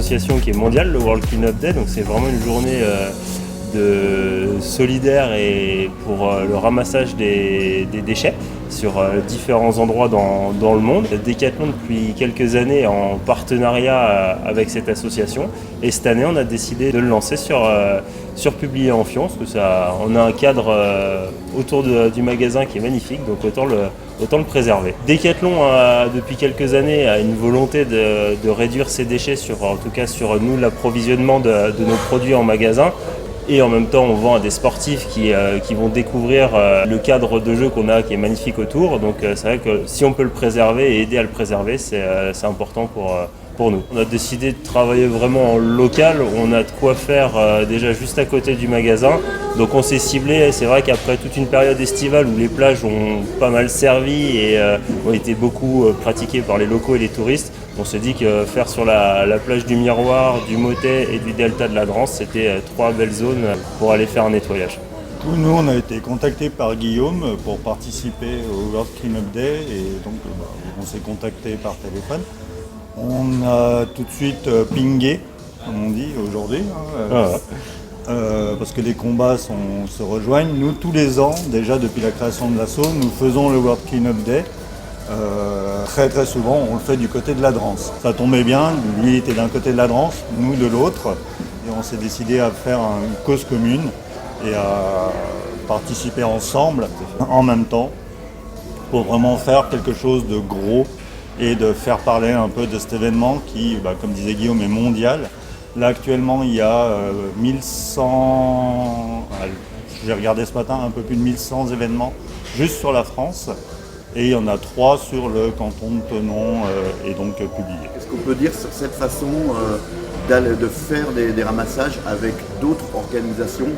association qui est mondiale, le World Cleanup Day, donc c'est vraiment une journée solidaire et pour le ramassage des déchets sur différents endroits dans le monde. Decathlon depuis quelques années en partenariat avec cette association et cette année on a décidé de le lancer sur Publié en Fion, parce que on a un cadre autour du magasin qui est magnifique, donc autant le préserver. Decathlon depuis quelques années a une volonté de réduire ses déchets, en tout cas sur nous l'approvisionnement de nos produits en magasin. Et en même temps, on vend à des sportifs qui vont découvrir le cadre de jeu qu'on a, qui est magnifique autour. Donc c'est vrai que si on peut le préserver et aider à le préserver, c'est important pour nous. On a décidé de travailler vraiment en local. On a de quoi faire déjà juste à côté du magasin. Donc on s'est ciblé. C'est vrai qu'après toute une période estivale où les plages ont pas mal servi et ont été beaucoup pratiquées par les locaux et les touristes, on s'est dit que faire sur la plage du Miroir, du Motet et du delta de la Drance, c'était 3 belles zones pour aller faire un nettoyage. Nous, on a été contactés par Guillaume pour participer au World Cleanup Day et donc on s'est contacté par téléphone. On a tout de suite pingé, comme on dit aujourd'hui, parce que les combats se rejoignent. Nous, tous les ans, déjà depuis la création de l'asso, nous faisons le World Cleanup Day. Très souvent on le fait du côté de la Drance. Ça tombait bien, lui était d'un côté de la Drance, nous de l'autre, et on s'est décidé à faire une cause commune et à participer ensemble en même temps pour vraiment faire quelque chose de gros et de faire parler un peu de cet événement qui, comme disait Guillaume, est mondial. Là actuellement il y a 1100, j'ai regardé ce matin, un peu plus de 1100 événements juste sur la France. Et il y en a 3 sur le canton de Thonon et donc Publié. Est-ce qu'on peut dire sur cette façon de faire des ramassages avec d'autres organisations?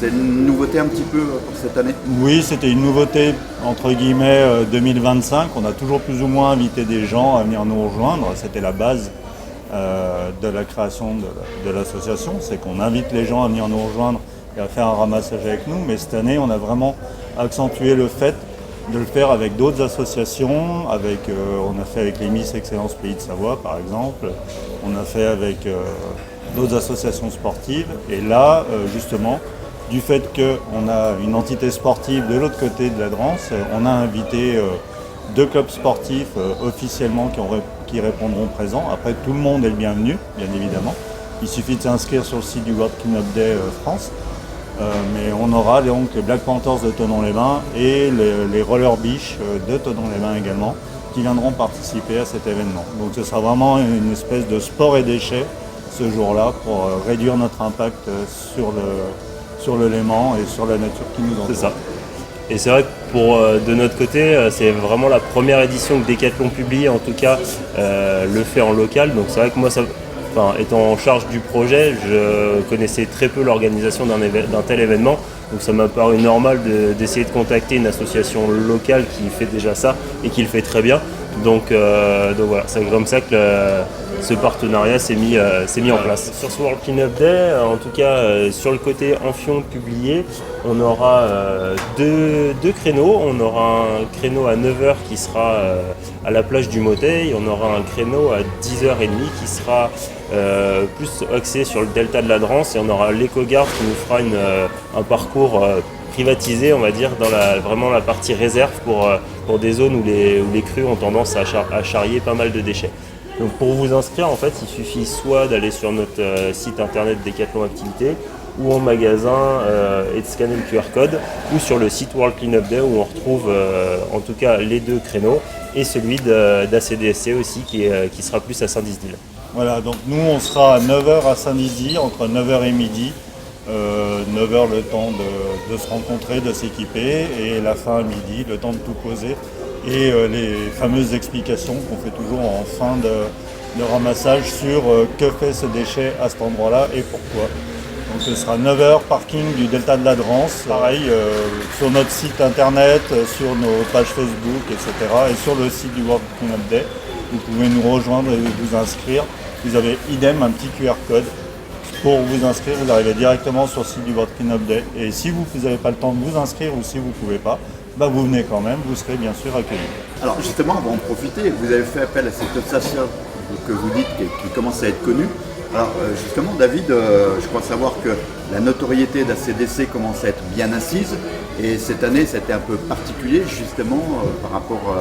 C'est une nouveauté un petit peu pour cette année? Oui, c'était une nouveauté entre guillemets 2025. On a toujours plus ou moins invité des gens à venir nous rejoindre. C'était la base de la création de l'association. C'est qu'on invite les gens à venir nous rejoindre et à faire un ramassage avec nous. Mais cette année, on a vraiment accentué le fait de le faire avec d'autres associations, on a fait avec les Miss Excellence Pays de Savoie par exemple, on a fait avec d'autres associations sportives et là justement du fait qu'on a une entité sportive de l'autre côté de la Drance, on a invité 2 clubs sportifs officiellement qui répondront présents. Après tout le monde est le bienvenu bien évidemment, il suffit de s'inscrire sur le site du World Cleanup Day France. Mais on aura donc les Black Panthers de Thonon-les-Bains et les Roller Beach de Thonon-les-Bains également qui viendront participer à cet événement. Donc ce sera vraiment une espèce de sport et déchets ce jour-là pour réduire notre impact sur le Léman et sur la nature qui nous entoure. C'est ça. Et c'est vrai que de notre côté, c'est vraiment la première édition que Decathlon Publié, en tout cas, le fait en local. Donc c'est vrai que moi, étant en charge du projet, je connaissais très peu l'organisation d'un tel événement. Donc ça m'a paru normal d'essayer de contacter une association locale qui fait déjà ça et qui le fait très bien. Donc voilà, c'est comme ça que ce partenariat s'est mis en place. Sur ce World Cleanup Day, en tout cas sur le côté Enfion Publié, on aura deux créneaux. On aura un créneau à 9h qui sera à la plage du Motet, et on aura un créneau à 10h30 qui sera plus axé sur le delta de la Drance, et on aura l'éco-garde qui nous fera un parcours privatisé, on va dire, dans vraiment la partie réserve pour des zones où les crues ont tendance à charrier pas mal de déchets. Donc pour vous inscrire, en fait, il suffit soit d'aller sur notre site internet Decathlon Activité ou en magasin et de scanner le QR code, ou sur le site World Cleanup Day où on retrouve en tout cas les 2 créneaux, et celui d'ACDSC aussi qui sera plus à Saint-Dizdil. Voilà, donc nous on sera à 9h à Saint-Dizier, entre 9h et midi. 9h le temps de se rencontrer, de s'équiper, et la fin à midi, le temps de tout poser. Et les fameuses explications qu'on fait toujours en fin de ramassage sur que fait ce déchet à cet endroit-là et pourquoi. Donc ce sera 9h, parking du delta de la Drance, pareil sur notre site internet, sur nos pages Facebook, etc. et sur le site du World Cleanup Day. Vous pouvez nous rejoindre et vous inscrire. Vous avez idem un petit QR code. Pour vous inscrire, vous arrivez directement sur le site du World Cleanup Day. Et si vous n'avez pas le temps de vous inscrire ou si vous ne pouvez pas, vous venez quand même, vous serez bien sûr accueillis. Alors justement, on va en profiter. Vous avez fait appel à cette association que vous dites qui commence à être connue. Alors justement, David, je crois savoir que la notoriété d'ACDC commence à être bien assise et cette année c'était un peu particulier justement par rapport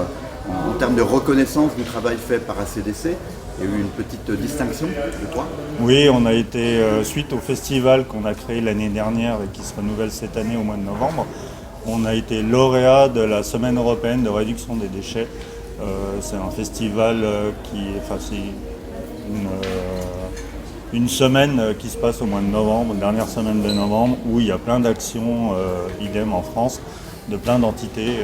en termes de reconnaissance du travail fait par ACDC. Il y a eu une petite distinction de toi. Oui, on a été, suite au festival qu'on a créé l'année dernière et qui se renouvelle cette année au mois de novembre, on a été lauréat de la Semaine européenne de réduction des déchets. C'est un festival c'est une semaine qui se passe au mois de novembre, dernière semaine de novembre, où il y a plein d'actions, idem en France, de plein d'entités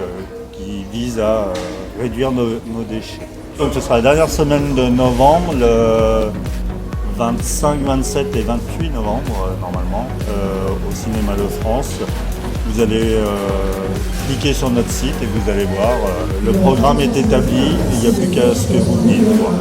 qui visent à réduire nos déchets. Donc ce sera la dernière semaine de novembre, le 25, 27 et 28 novembre normalement, au Cinéma de France. Vous allez cliquer sur notre site et vous allez voir, le programme est établi, il n'y a plus qu'à ce que vous veniez le voir.